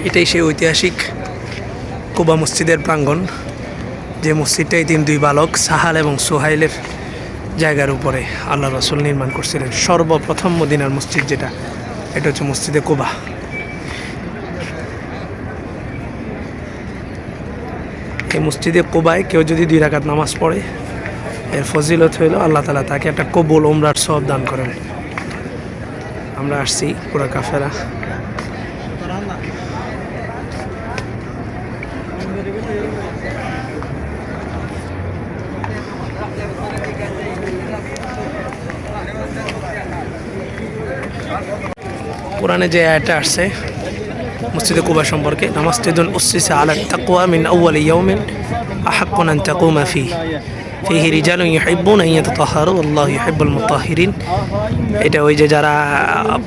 এটাই সেই ঐতিহাসিক কুবা মসজিদের প্রাঙ্গণ, যে মসজিদটা এই দুই বালক সাহাল এবং সোহাইলের জায়গার উপরে আল্লাহ রাসূল নির্মাণ করছিলেন। সর্বপ্রথম মদিনার মসজিদ যেটা, এটা হচ্ছে মসজিদে কুবা। এই মসজিদে কুবায় কেউ যদি 2 রাকাত নামাজ পড়ে, এর ফজিলত হইল আল্লাহ তাআলা তাকে একটা কবুল উমরার সওয়াব দান করেন। আমরা আসছি পুরা কাফেরা। কোরআনে যে আয়াতটা আসছে মসজিদে কুবা সম্পর্কে, নামাসজিদুন উসসিসা আলা তাকওয়া মিন আউয়ালি ইয়াউমিন আহাক্কুন আন তাকুমা ফিহি রিজালুন ইউহিব্বুনা আন ইয়াতাতাহহারু আল্লাহু ইউহিব্বুল মুতাহহিরিন। এটা ওই যে যারা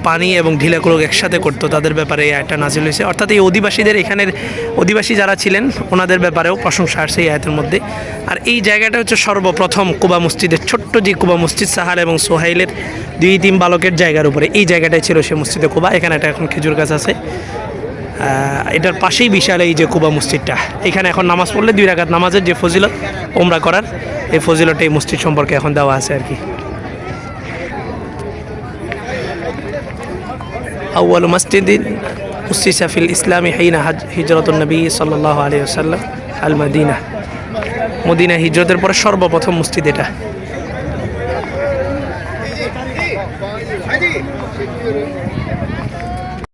পানি এবং ঢিলা ক্রোগ একসাথে করতো তাদের ব্যাপারে এই আয়াতটা নাজিল হয়েছে। অর্থাৎ এই অধিবাসীদের, এখানের অধিবাসী যারা ছিলেন ওনাদের ব্যাপারেও প্রশংসা আসছে এই আয়াতের মধ্যে। আর এই জায়গাটা হচ্ছে সর্বপ্রথম কুবা মসজিদের, ছোট্ট যে কুবা মসজিদ সাহাল এবং সোহাইলের 2-3 বালকের জায়গার উপরে, এই জায়গাটাই ছিল সে মসজিদে কুবা। এখানে একটা এখন খেজুর গাছ আছে, এটার পাশেই বিশাল এই যে কুবা মসজিদটা। এখানে এখন নামাজ পড়লে 2 রাকাত নামাজের যে ফজিলত ওমরা করার, এই ফজিলত এই মসজিদ সম্পর্কে এখন দেওয়া আছে আর কি। আউয়ালু মাসজিদিন উসসিসা ফিল ইসলামি হিনা হিজরাতুন নবী সাল্লাল্লাহু আলাইহি ওয়াসাল্লাম আল মদিনা। মদিনা হিজরতের পরে সর্বপ্রথম মসজিদ এটা।